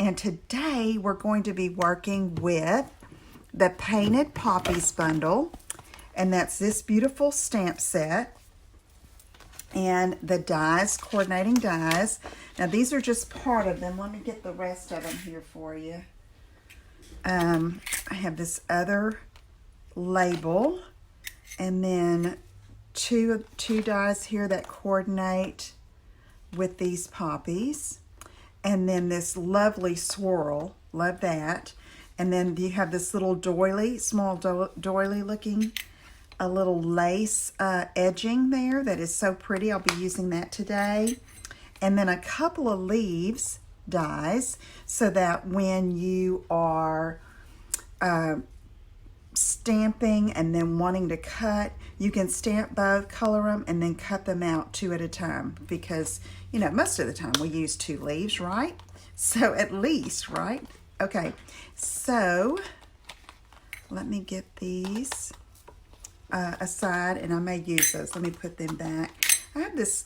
And today we're going to be working with the Painted Poppies bundle. And that's this beautiful stamp set. And the dies, coordinating dies. Now these are just part of them. Let me get the rest of them here for you. I have this other label. And then two dies here that coordinate with these poppies. And then this lovely swirl, love that. And then you have this little doily, small doily looking, a little lace edging there that is so pretty. I'll be using that today. And then a couple of leaves dies so that when you are stamping and then wanting to cut, you can stamp both, color them, and then cut them out 2 at a time, because you know most of the time we use 2 leaves, right? So at least, right? Okay, so let me get these aside, and I may use those. Let me put them back. I have this,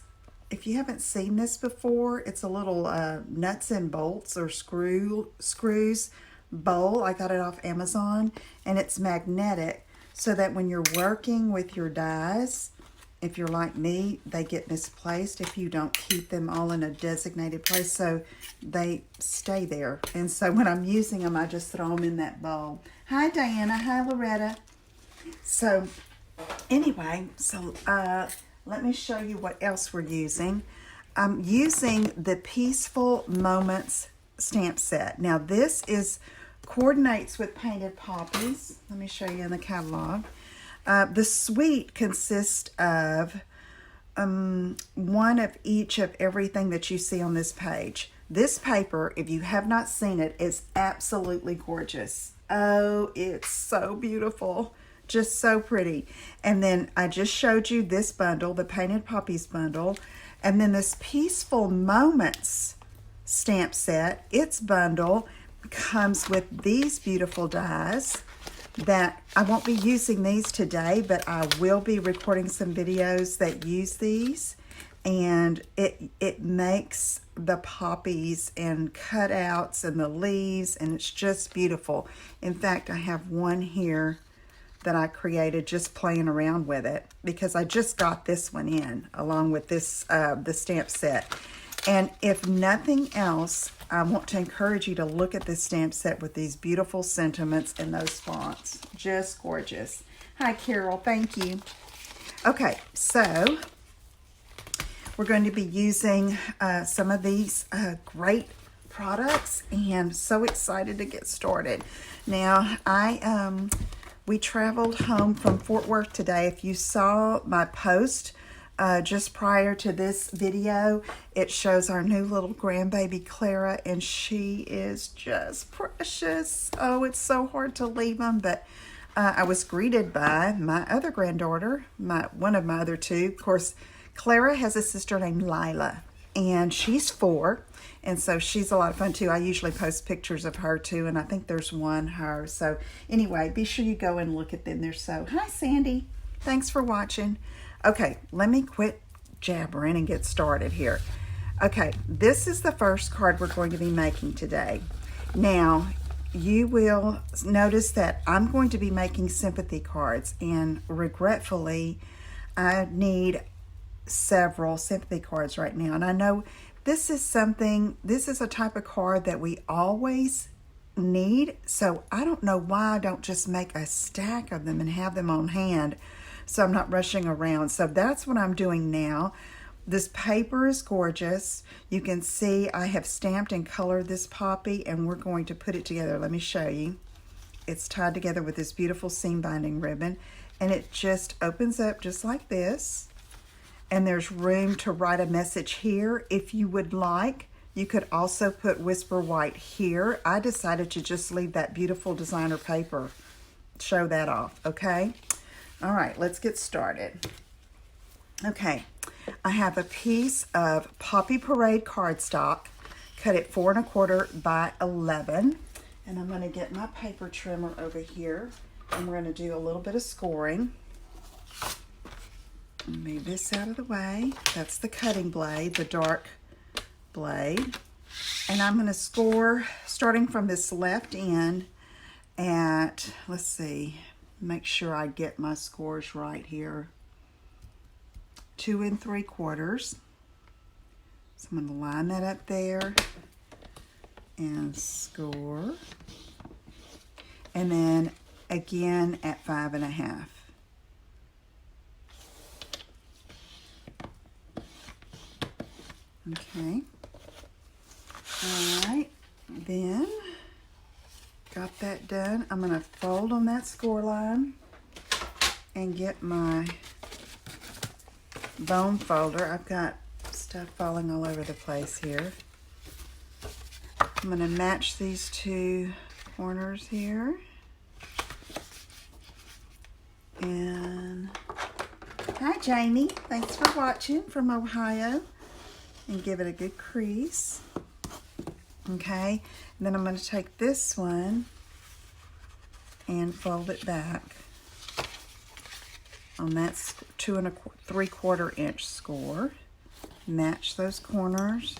if you haven't seen this before, it's a little nuts and bolts or screws bowl. I got it off Amazon, and it's magnetic so that when you're working with your dies, if you're like me, they get misplaced if you don't keep them all in a designated place, so they stay there. And so when I'm using them, I just throw them in that bowl. Hi Diana, hi Loretta. So anyway, so let me show you what else we're using. I'm using the Peaceful Moments stamp set. Now this coordinates with Painted Poppies. Let me show you in the catalog. The suite consists of one of each of everything that you see on this page. This paper, if you have not seen it, is absolutely gorgeous. Oh, it's so beautiful. Just so pretty. And then I just showed you this bundle, the Painted Poppies bundle. And then this Peaceful Moments stamp set, its bundle comes with these beautiful dies that I won't be using these today, but I will be recording some videos that use these. And it makes the poppies and cutouts and the leaves, and it's just beautiful. In fact, I have one here that I created just playing around with it, because I just got this one in along with this the stamp set. And if nothing else, I want to encourage you to look at this stamp set with these beautiful sentiments and those fonts. Just gorgeous. Hi Carol, thank you. Okay, so we're going to be using some of these great products, and so excited to get started. Now we traveled home from Fort Worth today. If you saw my post just prior to this video, it shows our new little grandbaby Clara, and she is just precious. Oh, it's so hard to leave them, but I was greeted by my other granddaughter, one of my other two. Of course, Clara has a sister named Lila, and she's 4, and so she's a lot of fun too. I usually post pictures of her too, and I think there's one her. So anyway, be sure you go and look at them. They're so, hi Sandy, thanks for watching. Okay, let me quit jabbering and get started here. Okay, this is the first card we're going to be making today. Now, you will notice that I'm going to be making sympathy cards, and regretfully, I need several sympathy cards right now. And I know this is a type of card that we always need, so I don't know why I don't just make a stack of them and have them on hand, so I'm not rushing around. So that's what I'm doing now. This paper is gorgeous. You can see I have stamped and colored this poppy, and we're going to put it together. Let me show you. It's tied together with this beautiful seam binding ribbon, and it just opens up just like this. And there's room to write a message here. If you would like, you could also put Whisper White here. I decided to just leave that beautiful designer paper, show that off, okay? All right, let's get started. Okay, I have a piece of Poppy Parade cardstock, cut at 4 1/4 by 11. And I'm gonna get my paper trimmer over here, and we're gonna do a little bit of scoring. Move this out of the way. That's the cutting blade, the dark blade. And I'm going to score, starting from this left end at, let's see, make sure I get my scores right here. 2 3/4. So I'm going to line that up there and score. And then again at 5 1/2. Okay. All right. Then, got that done. I'm going to fold on that score line and get my bone folder. I've got stuff falling all over the place here. I'm going to match these two corners here. And hi Jamie, thanks for watching from Ohio. And give it a good crease. Okay, and then I'm going to take this one and fold it back on that 2 3/4 inch score. Match those corners.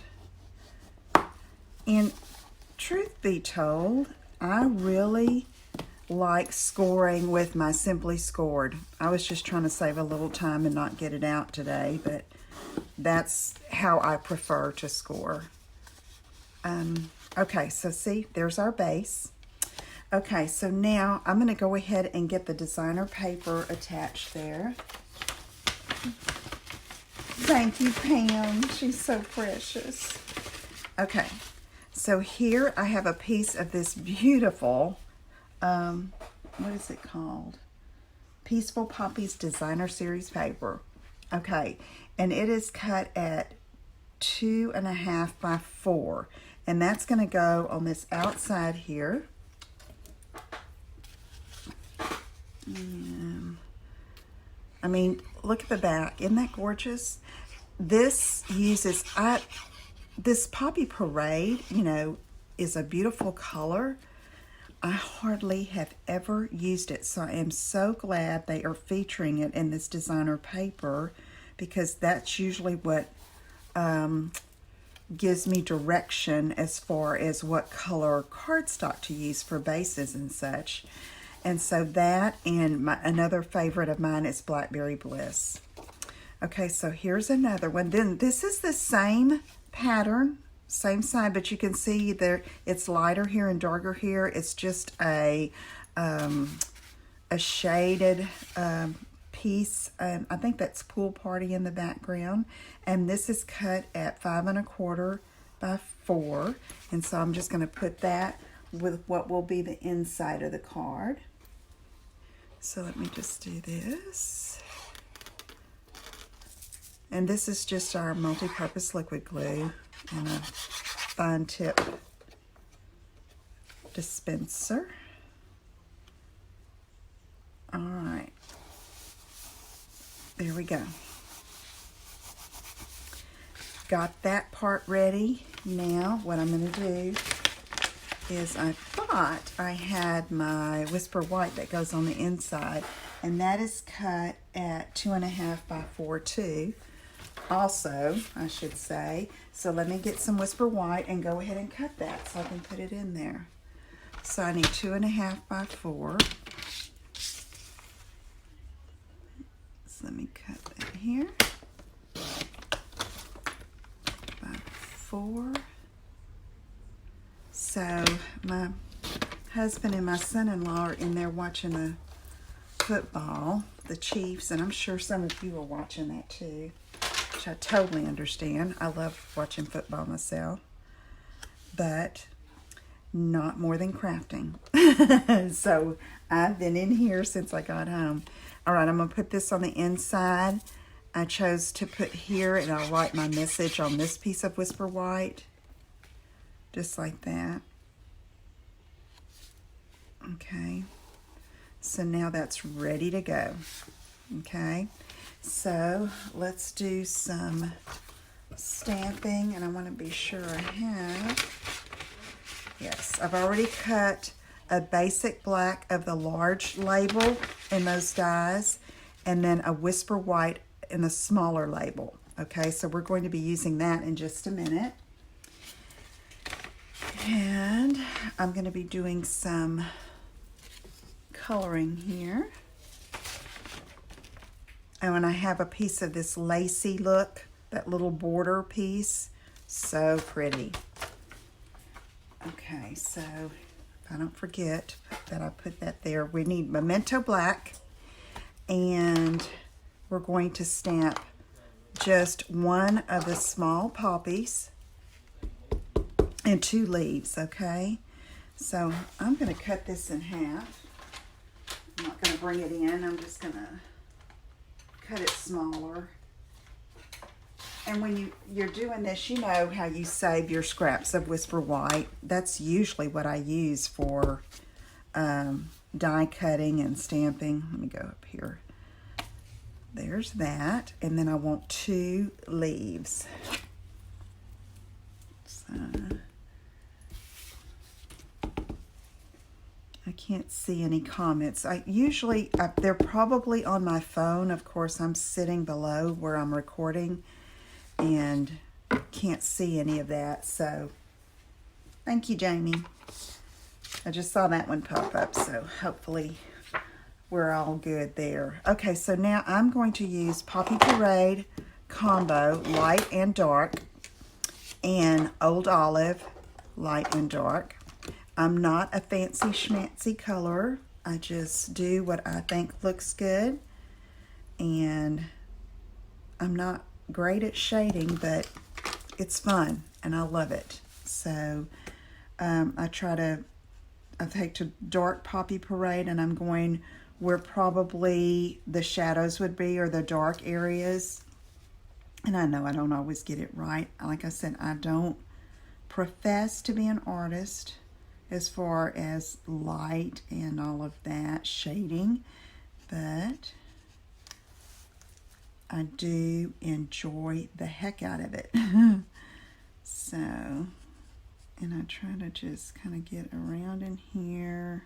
And truth be told, I really like scoring with my Simply Scored. I was just trying to save a little time and not get it out today, but that's how I prefer to score. Okay, so see, there's our base. Okay, so now I'm going to go ahead and get the designer paper attached there. Thank you, Pam. She's so precious. Okay, so here I have a piece of this beautiful, what is it called? Peaceful Poppies Designer Series paper. Okay, and it is cut at 2 1/2 by 4. And that's going to go on this outside here. I mean, look at the back. Isn't that gorgeous? This uses, this Poppy Parade, you know, is a beautiful color. I hardly have ever used it, so I am so glad they are featuring it in this designer paper, because that's usually what gives me direction as far as what color cardstock to use for bases and such. And so that, and another favorite of mine is Blackberry Bliss. Okay, so here's another one. Then this is the same pattern, same side, but you can see there it's lighter here and darker here. It's just a shaded piece. I think that's Pool Party in the background. And this is cut at 5 1/4 by 4. And so I'm just going to put that with what will be the inside of the card. So let me just do this. And this is just our multi-purpose liquid glue and a fine tip dispenser. All right. There we go. Got that part ready. Now what I'm going to do is, I thought I had my Whisper White that goes on the inside, and that is cut at 2 1/2 by 4 too. Also, I should say. So let me get some Whisper White and go ahead and cut that so I can put it in there. So I need 2 1/2 by 4. So let me cut that here. By 4. So my husband and my son-in-law are in there watching the football, the Chiefs, and I'm sure some of you are watching that too, which I totally understand. I love watching football myself, but not more than crafting. So I've been in here since I got home. All right, I'm going to put this on the inside. I chose to put here, and I'll write my message on this piece of Whisper White. Just like that. Okay. So now that's ready to go. Okay. So let's do some stamping, and I want to be sure I have. Yes, I've already cut a basic black of the large label in those dies, and then a Whisper White in the smaller label. Okay, so we're going to be using that in just a minute. And I'm going to be doing some coloring here. Oh, and I have a piece of this lacy look, that little border piece. So pretty. Okay, so if I don't forget that I put that there, we need Memento Black, and we're going to stamp just one of the small poppies and 2 leaves, okay? So I'm going to cut this in half. I'm not going to bring it in. I'm just going to cut it smaller. And when you're doing this, you know how you save your scraps of Whisper White. That's usually what I use for die cutting and stamping. Let me go up here. There's that. And then I want 2 leaves. So I can't see any comments. They're probably on my phone. Of course, I'm sitting below where I'm recording and can't see any of that. So thank you, Jamie. I just saw that one pop up, so hopefully we're all good there. Okay, so now I'm going to use Poppy Parade Combo Light and Dark and Old Olive Light and Dark. I'm not a fancy schmancy colorer. I just do what I think looks good. And I'm not great at shading, but it's fun and I love it. So I take to Dark Poppy Parade, and I'm going where probably the shadows would be, or the dark areas. And I know I don't always get it right. Like I said, I don't profess to be an artist as far as light and all of that shading, but I do enjoy the heck out of it. So, and I try to just kind of get around in here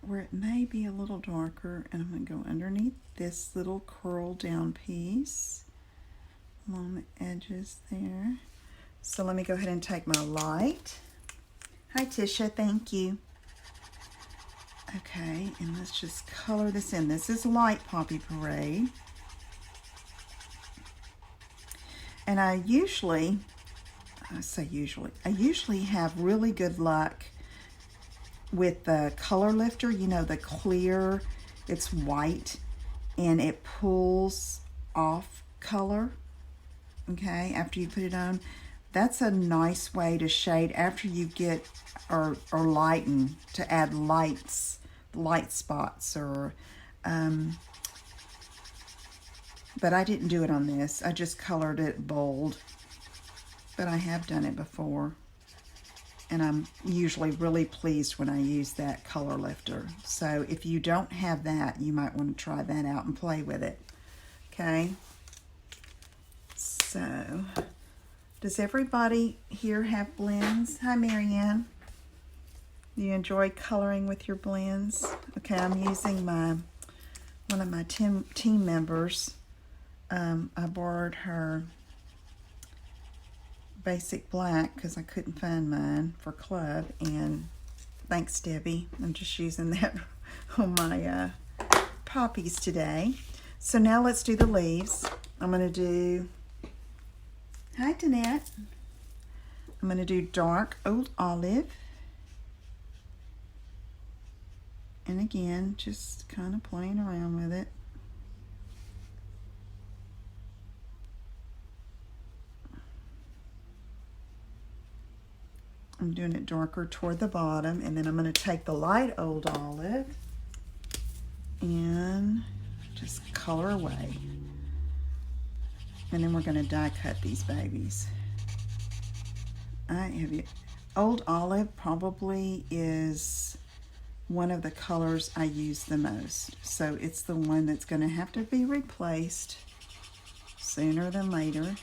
where it may be a little darker, and I'm going to go underneath this little curl down piece along the edges there. So let me go ahead and take my light. Hi Tisha, thank you. Okay, and let's just color this in. This is Light Poppy Parade. And I usually have really good luck with the color lifter, you know, the clear, it's white, and it pulls off color, okay, after you put it on. That's a nice way to shade after you get, or lighten, to add light spots, or, but I didn't do it on this. I just colored it bold, but I have done it before. And I'm usually really pleased when I use that color lifter. So if you don't have that, you might want to try that out and play with it. Okay. So, does everybody here have blends? Hi, Marianne. You enjoy coloring with your blends? Okay, I'm using one of my team members. I borrowed her basic black because I couldn't find mine for club, and thanks Debbie, I'm just using that on my poppies today. So now let's do the leaves. I'm going to do, hi Danette, I'm going to do Dark Old Olive, and again just kind of playing around with it. I'm doing it darker toward the bottom, and then I'm going to take the light Old Olive and just color away. And then we're going to die cut these babies. Old Olive probably is one of the colors I use the most. So it's the one that's going to have to be replaced sooner than later.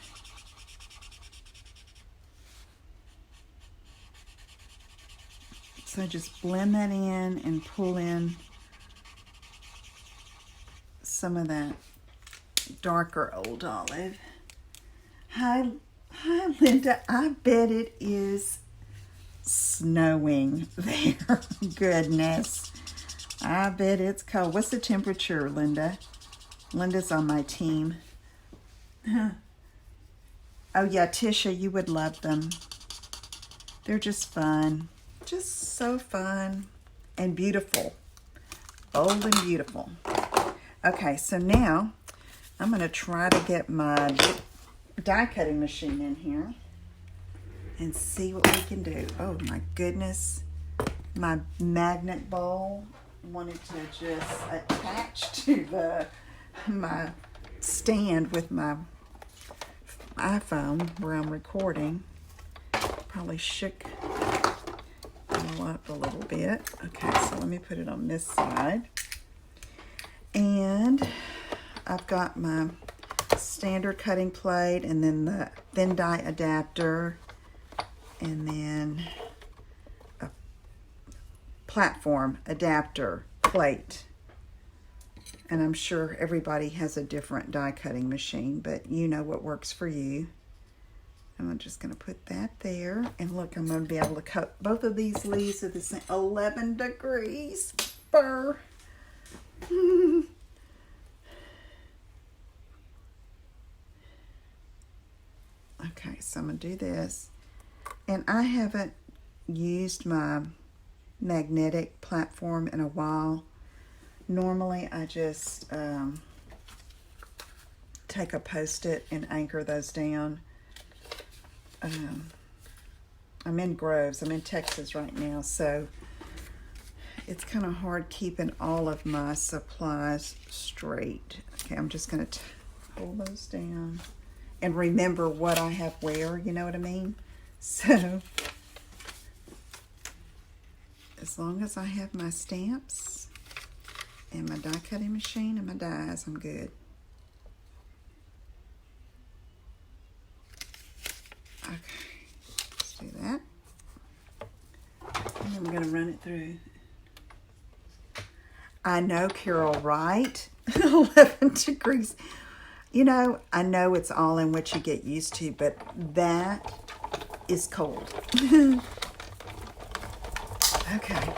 So just blend that in and pull in some of that darker Old Olive. Hi Hi, Linda. I bet it is snowing there. Goodness. I bet it's cold. What's the temperature, Linda? Linda's on my team. Huh. Oh, yeah, Tisha, you would love them. They're just fun. Just so fun and beautiful. Bold and beautiful. Okay, so now I'm going to try to get my die cutting machine in here and see what we can do. Oh my goodness. My magnet bowl wanted to just attach to my stand with my iPhone where I'm recording. Probably shook it all up a little bit. Okay, so let me put it on this side. And I've got my standard cutting plate and then the thin die adapter and then a platform adapter plate. And I'm sure everybody has a different die cutting machine, but you know what works for you. And I'm just going to put that there. And look, I'm going to be able to cut both of these leaves at the same 11 degrees. Burr. Okay, so I'm going to do this. And I haven't used my magnetic platform in a while. Normally, I just take a Post-it and anchor those down. I'm in Groves. I'm in Texas right now, so it's kind of hard keeping all of my supplies straight. Okay, I'm just going to hold those down and remember what I have where, you know what I mean? So, as long as I have my stamps and my die cutting machine and my dies, I'm good. Okay, let's do that. And then we're going to run it through. I know, Carol, right? 11 degrees. You know, I know it's all in what you get used to, but that is cold. Okay.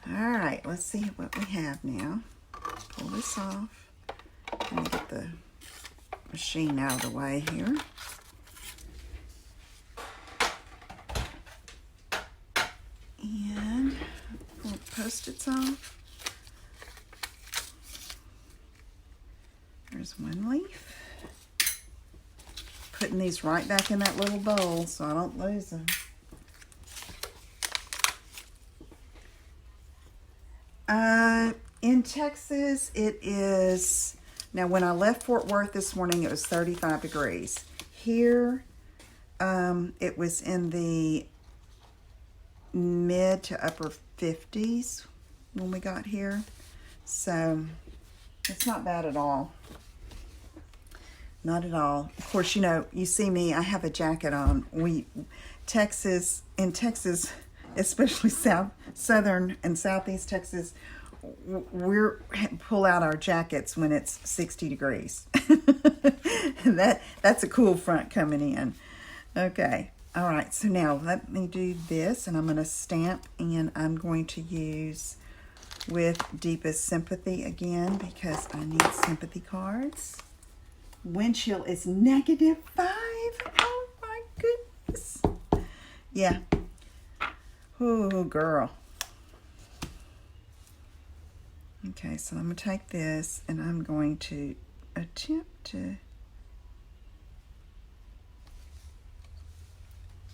All right, let's see what we have now. Pull this off. Let me get the machine out of the way here. And pull the Post-its off. There's one leaf. Putting these right back in that little bowl so I don't lose them. In Texas, it is, now when I left Fort Worth this morning, it was 35 degrees. Here, it was in the mid to upper 50s when we got here. So, it's not bad at all. Not at all. Of course, you know, you see me, I have a jacket on. In Texas, especially southern and southeast Texas, we're pull out our jackets when it's 60 degrees. That's a cool front coming in. Okay. All right. So now let me do this, and I'm going to stamp, and I'm going to use with Deepest Sympathy again because I need sympathy cards. Wind chill is -5. Oh my goodness. Yeah. Oh, girl. Okay, so I'm going to take this and I'm going to attempt to...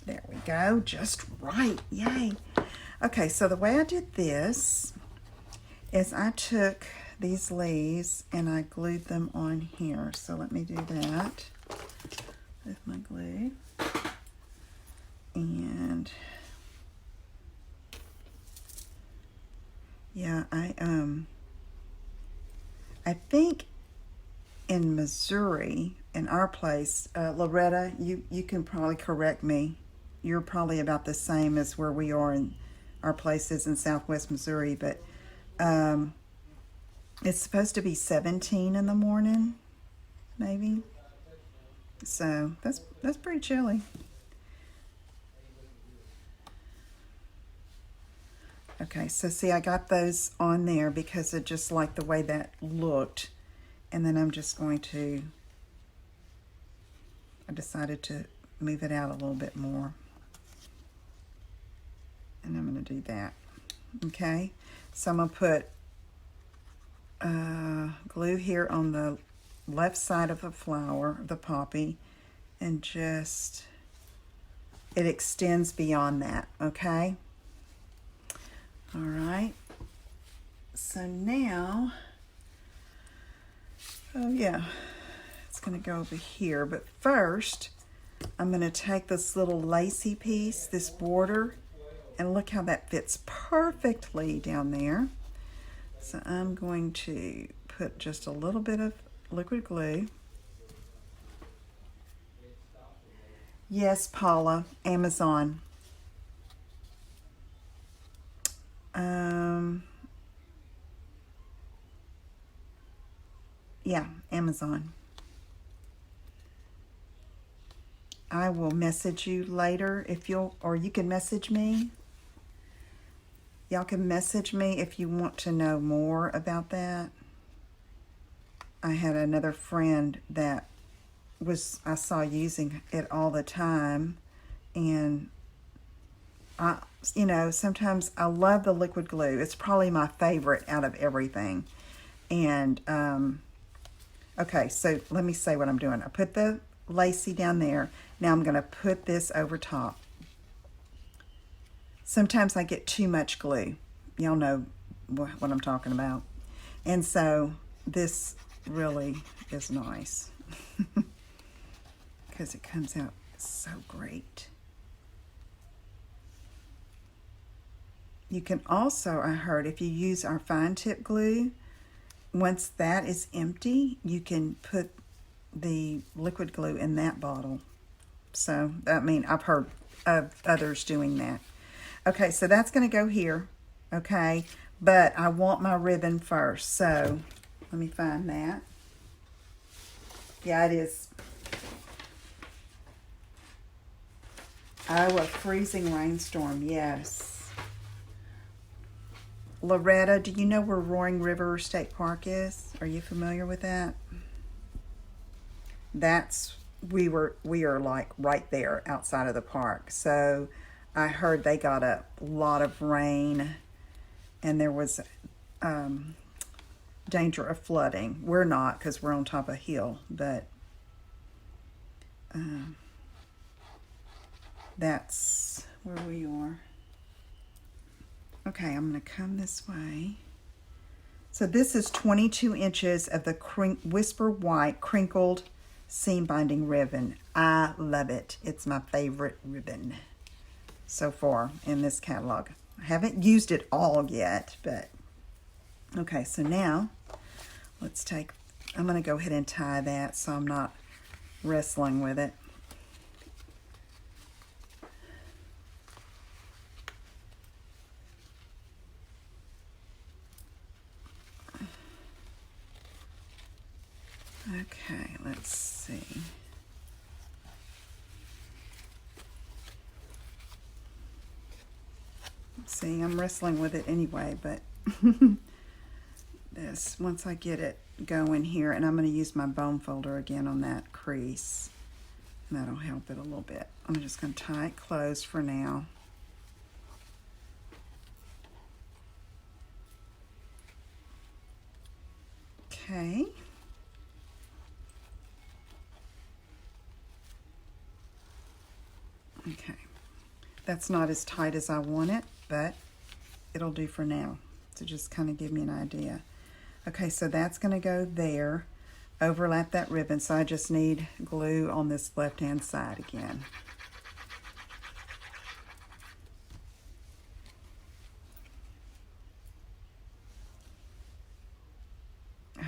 There we go. Just right. Yay. Okay, so the way I did this is I took these leaves and I glued them on here. So let me do that with my glue. And yeah, I think in Missouri, in our place, Loretta, you can probably correct me. You're probably about the same as where we are in our places in Southwest Missouri, but it's supposed to be 17 in the morning, maybe. So that's pretty chilly. Okay, so see, I got those on there because I just like the way that looked. And then I'm just going to, I decided to move it out a little bit more. And I'm going to do that. Okay, so I'm going to put glue here on the left side of the flower, the poppy, and just, it extends beyond that, okay? All right, so now, oh yeah, it's gonna go over here, but first, I'm gonna take this little lacy piece, this border, and look how that fits perfectly down there. So I'm going to put just a little bit of liquid glue. Yes, Paula, Amazon. Yeah, Amazon. I will message you later if you'll, or you can message me. Y'all can message me if you want to know more about that. I had another friend that I saw using it all the time, and you know, sometimes I love the liquid glue. It's probably my favorite out of everything. And okay, so let me say what I'm doing. I put the lacy down there. Now I'm going to put this over top. Sometimes I get too much glue. Y'all know what I'm talking about. And so this really is nice because it comes out so great. You can also, I heard, if you use our fine tip glue, once that is empty, you can put the liquid glue in that bottle. So, I mean, I've heard of others doing that. Okay, so that's going to go here, okay? But I want my ribbon first, so let me find that. Yeah, it is. Oh, a freezing rainstorm, yes. Loretta, do you know where Roaring River State Park is? Are you familiar with that? We are like right there outside of the park. So I heard they got a lot of rain and there was danger of flooding. We're not because we're on top of a hill, but that's where we are. Okay, I'm going to come this way. So this is 22 inches of the Whisper White crinkled seam binding ribbon. I love it. It's my favorite ribbon so far in this catalog. I haven't used it all yet, but okay, so now let's take, I'm going to go ahead and tie that so I'm not wrestling with it. Okay, let's see. See, I'm wrestling with it anyway, but this, once I get it going here, and I'm going to use my bone folder again on that crease, and that'll help it a little bit. I'm just going to tie it closed for now. Okay. Okay, that's not as tight as I want it, but it'll do for now to just kind of give me an idea. Okay, so that's going to go there, overlap that ribbon, so I just need glue on this left-hand side again.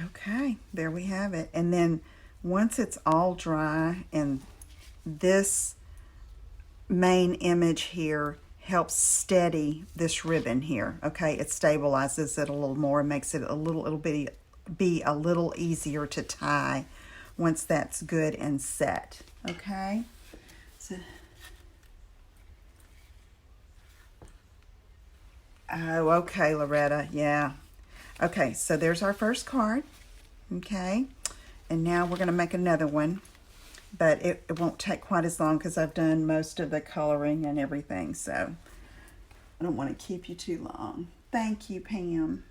Okay, there we have it. And then once it's all dry, and this main image here helps steady this ribbon here. Okay, it stabilizes it a little more, makes it a little be a little easier to tie once that's good and set. Okay? So, oh, okay, Loretta. Yeah. Okay, so there's our first card. Okay? And now we're going to make another one. But it won't take quite as long because I've done most of the coloring and everything. So I don't want to keep you too long. Thank you, Pam.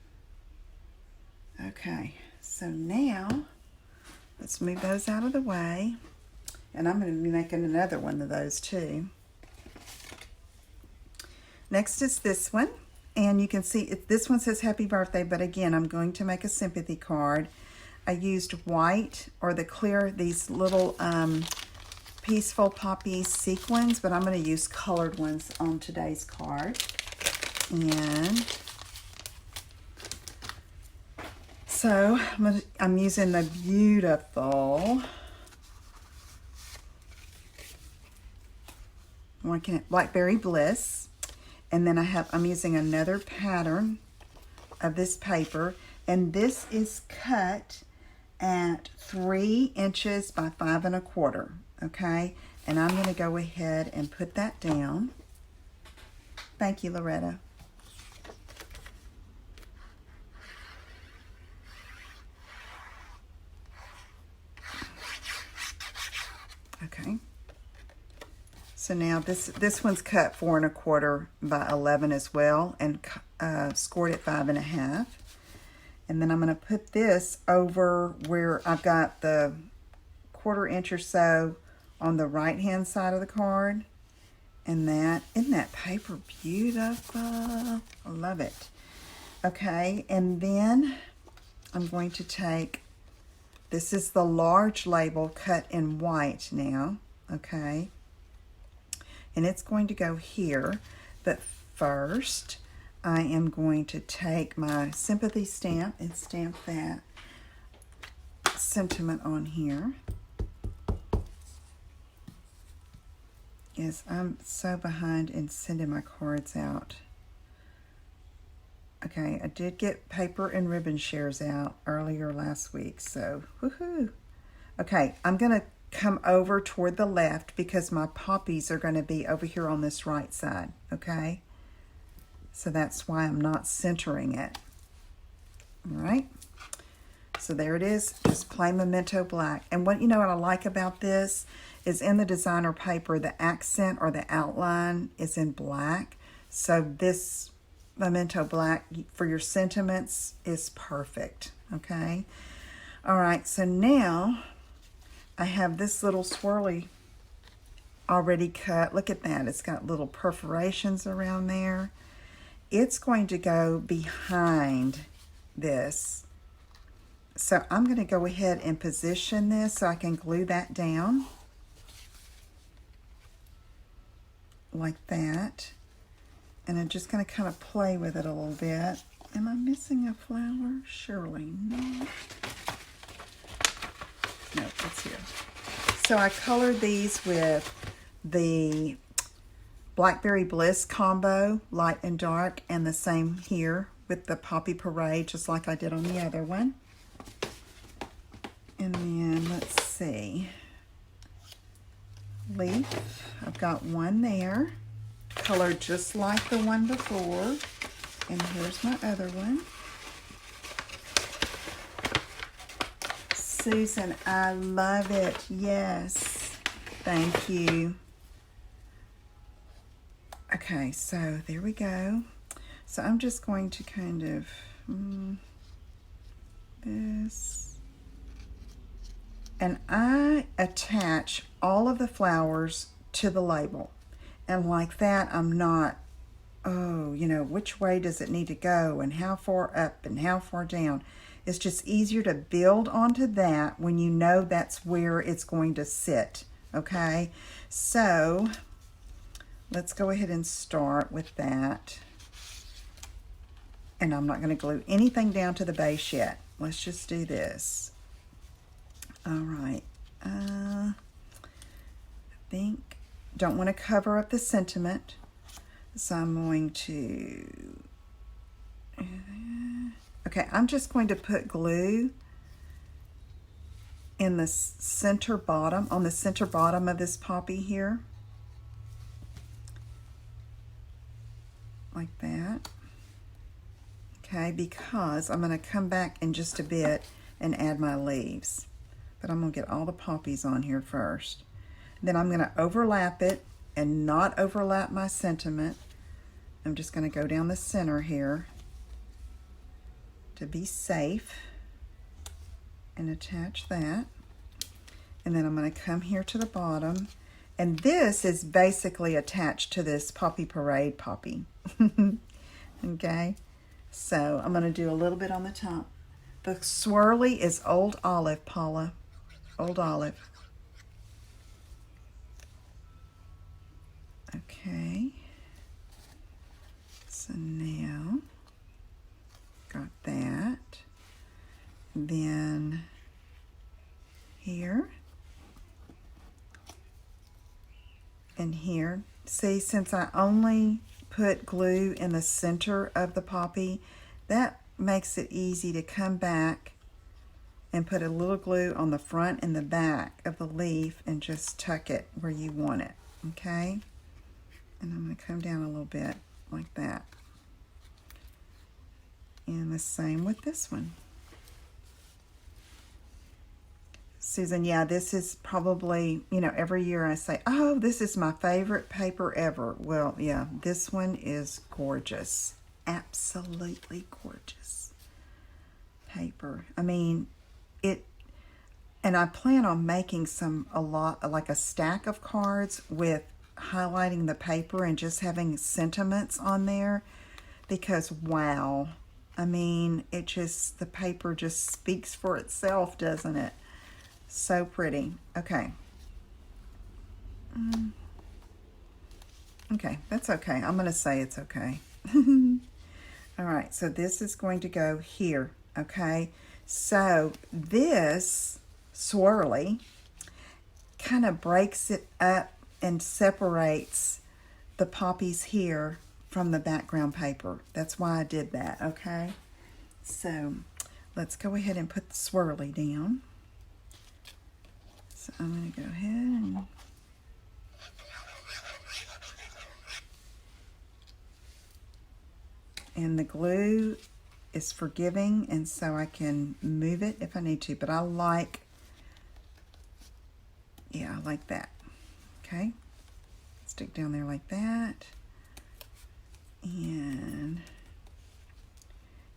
Okay, so now let's move those out of the way. And I'm going to be making another one of those too. Next is this one. And you can see this one says happy birthday, but again, I'm going to make a sympathy card. I used white or the clear, these little Peaceful Poppies sequins, but I'm going to use colored ones on today's card. And so I'm using the beautiful Blackberry Bliss. And then I'm using another pattern of this paper. And this is cut at 3 inches by 5 1/4, okay? And I'm going to go ahead and put that down. Thank you, Loretta. Okay. So now this one's cut 4 1/4 by 11 as well, and scored at 5 1/2. And then I'm going to put this over where I've got the 1/4 inch or so on the right-hand side of the card. And isn't that paper beautiful? I love it. Okay, and then I'm going to take, this is the large label cut in white now, okay? And it's going to go here, but first, I am going to take my sympathy stamp and stamp that sentiment on here. Yes, I'm so behind in sending my cards out. Okay, I did get paper and ribbon shares out earlier last week, so woohoo. Okay, I'm going to come over toward the left because my poppies are going to be over here on this right side, okay? So that's why I'm not centering it. All right. So there it is, just plain Memento Black. And what I like about this is in the designer paper, the accent or the outline is in black. So this Memento Black for your sentiments is perfect. Okay. All right. So now I have this little swirly already cut. Look at that. It's got little perforations around there. It's going to go behind this. So I'm going to go ahead and position this so I can glue that down. Like that. And I'm just going to kind of play with it a little bit. Am I missing a flower? Surely not. No, it's here. So I colored these with the Blackberry Bliss combo, light and dark, and the same here with the Poppy Parade, just like I did on the other one. And then, let's see, leaf, I've got one there, colored just like the one before, and here's my other one. Susan, I love it, yes, thank you. Okay, so there we go. So I'm just going to kind of this. And I attach all of the flowers to the label. And like that, I'm not, which way does it need to go and how far up and how far down. It's just easier to build onto that when you know that's where it's going to sit, okay? So let's go ahead and start with that. And I'm not going to glue anything down to the base yet. Let's just do this. All right. I think, don't want to cover up the sentiment. So I'm going to, okay, I'm just going to put glue in the center bottom, on the center bottom of this poppy here. Like that. Okay, because I'm going to come back in just a bit and add my leaves. But I'm going to get all the poppies on here first. Then I'm going to overlap it and not overlap my sentiment. I'm just going to go down the center here to be safe and attach that. And then I'm going to come here to the bottom. And this is basically attached to this Poppy Parade poppy. Okay, so I'm going to do a little bit on the top. The swirly is Old Olive, Paula. Old Olive. Okay. So now, got that. Then here. And here. See, since I only put glue in the center of the poppy, that makes it easy to come back and put a little glue on the front and the back of the leaf and just tuck it where you want it, okay? And I'm going to come down a little bit like that. And the same with this one. Susan, yeah, this is probably, you know, every year I say, oh, this is my favorite paper ever. Well, yeah, this one is gorgeous. Absolutely gorgeous paper. I mean, and I plan on making like a stack of cards with highlighting the paper and just having sentiments on there because, wow, I mean, the paper just speaks for itself, doesn't it? So pretty. Okay. Okay, that's okay. I'm going to say it's okay. All right, so this is going to go here, okay? So this swirly kind of breaks it up and separates the poppies here from the background paper. That's why I did that, okay? So let's go ahead and put the swirly down. So I'm going to go ahead and the glue is forgiving, and so I can move it if I need to, but I like that. Okay, stick down there like that, and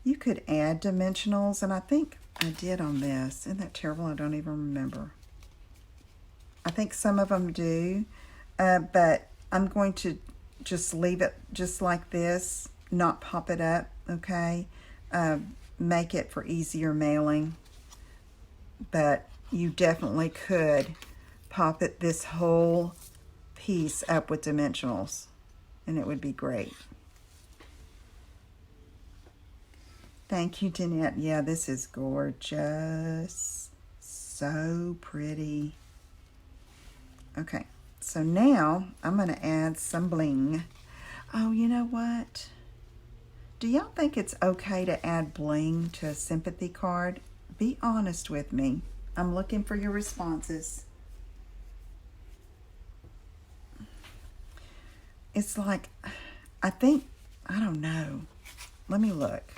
you could add dimensionals, and I think I did on this. Isn't that terrible? I don't even remember. I think some of them do, but I'm going to just leave it just like this, not pop it up, okay? Make it for easier mailing, but you definitely could pop this whole piece up with dimensionals, and it would be great. Thank you, Danette. Yeah, this is gorgeous. So pretty. Okay, so now I'm going to add some bling. Oh, you know what? Do y'all think it's okay to add bling to a sympathy card? Be honest with me. I'm looking for your responses. It's like, I don't know. Let me look.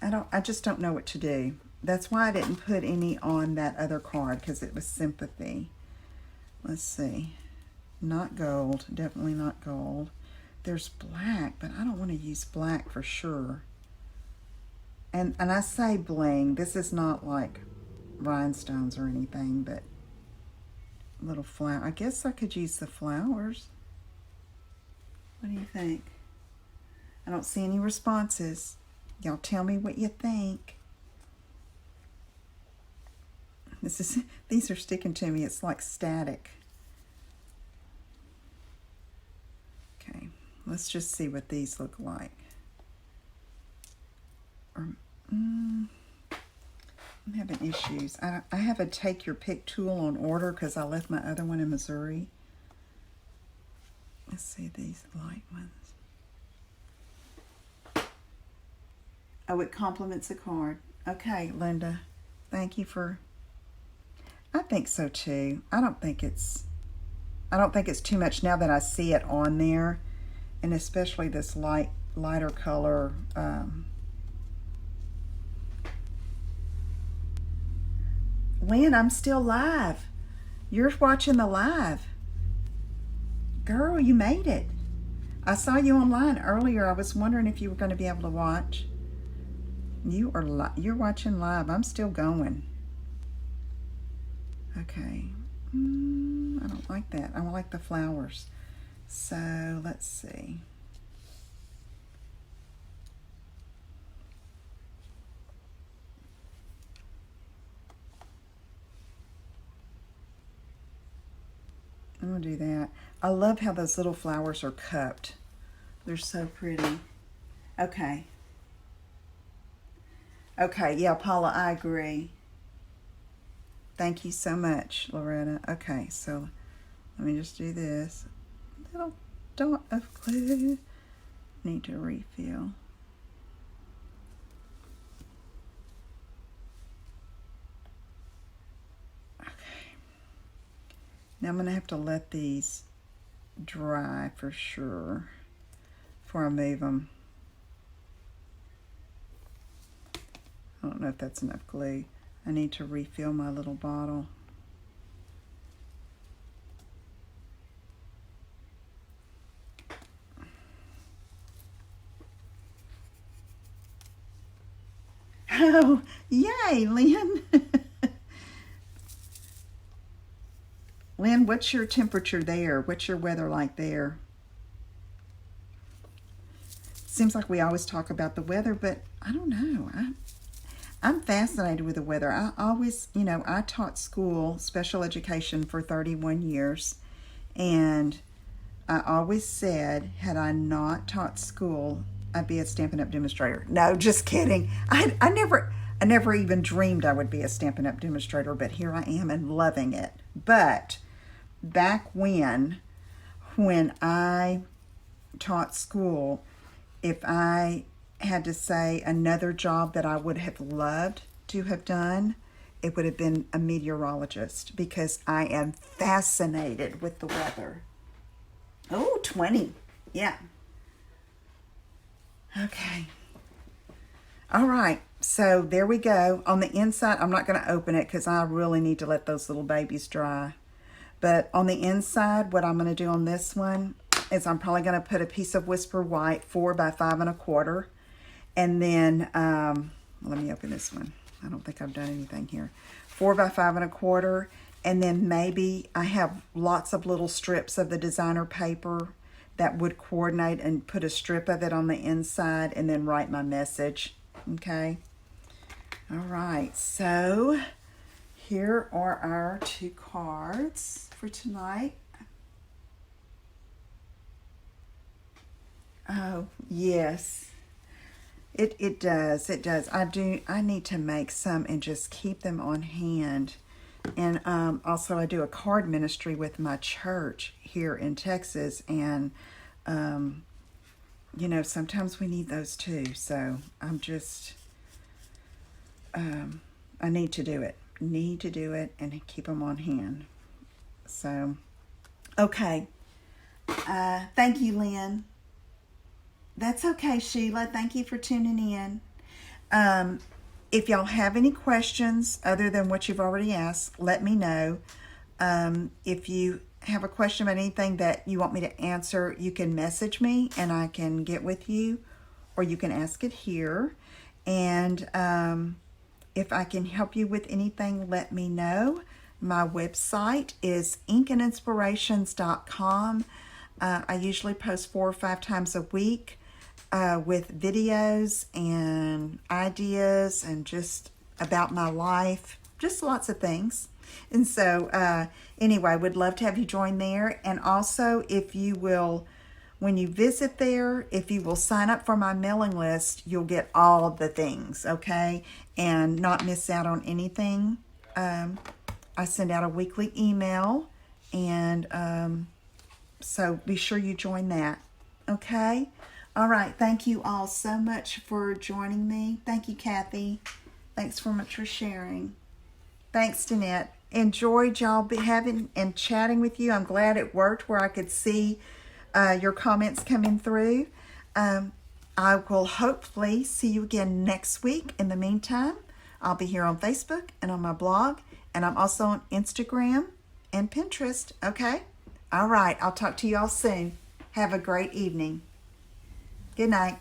I just don't know what to do. That's why I didn't put any on that other card, because it was sympathy. Let's see. Not gold. Definitely not gold. There's black, but I don't want to use black for sure. And I say bling. This is not like rhinestones or anything, but little flower. I guess I could use the flowers. What do you think? I don't see any responses. Y'all tell me what you think. These are sticking to me. It's like static. Okay, let's just see what these look like. I'm having issues. I have a take your pick tool on order because I left my other one in Missouri. Let's see these light ones. Oh, it complements a card. Okay, Linda. Thank you for, I think so too. I don't think it's too much now that I see it on there, and especially this lighter color. Lynn, I'm still live. You're watching the live. Girl, you made it. I saw you online earlier. I was wondering if you were going to be able to watch. You're watching live. I'm still going. Okay. I don't like that. I don't like the flowers. So let's see. I'm going to do that. I love how those little flowers are cupped. They're so pretty. Okay. Okay, yeah, Paula, I agree. Thank you so much, Loretta. Okay, so let me just do this. Little dot of glue. Need to refill. Okay. Now I'm going to have to let these dry for sure before I move them. I don't know if that's enough glue. I need to refill my little bottle. Oh, yay, Lynn. Lynn, what's your temperature there? What's your weather like there? Seems like we always talk about the weather, but I don't know. I'm fascinated with the weather. I always, I taught school, special education for 31 years, and I always said, had I not taught school, I'd be a Stampin' Up! Demonstrator. No, just kidding. I never even dreamed I would be a Stampin' Up! Demonstrator, but here I am and loving it. But back when I taught school, if I had to say another job that I would have loved to have done, it would have been a meteorologist, because I am fascinated with the weather. Oh, 20. Yeah. Okay. All right. So there we go. On the inside, I'm not going to open it because I really need to let those little babies dry. But on the inside, what I'm going to do on this one is I'm probably going to put a piece of Whisper White 4 by 5 1/4. And then, let me open this one. I don't think I've done anything here. 4 by 5 1/4. And then maybe I have lots of little strips of the designer paper that would coordinate, and put a strip of it on the inside and then write my message. Okay. All right. So here are our 2 cards for tonight. Oh, yes. It does. It does. I need to make some and just keep them on hand. And also I do a card ministry with my church here in Texas, and sometimes we need those too. So I'm just I need to do it. Need to do it and keep them on hand. So okay. Thank you, Lynn. That's okay, Sheila. Thank you for tuning in. If y'all have any questions other than what you've already asked, let me know. If you have a question about anything that you want me to answer, you can message me and I can get with you, or you can ask it here. And if I can help you with anything, let me know. My website is inkandinspirations.com. I usually post 4 or 5 times a week with videos and ideas and just about my life, just lots of things. And so anyway, would love to have you join there. And also, if you will, when you visit there, if you will sign up for my mailing list, you'll get all of the things, okay? And not miss out on anything. I send out a weekly email, and so be sure you join that, okay? All right, thank you all so much for joining me. Thank you, Kathy. Thanks so much for sharing. Thanks, Danette. Enjoyed y'all having and chatting with you. I'm glad it worked where I could see your comments coming through. I will hopefully see you again next week. In the meantime, I'll be here on Facebook and on my blog, and I'm also on Instagram and Pinterest. Okay? All right. I'll talk to you all soon. Have a great evening. Good night.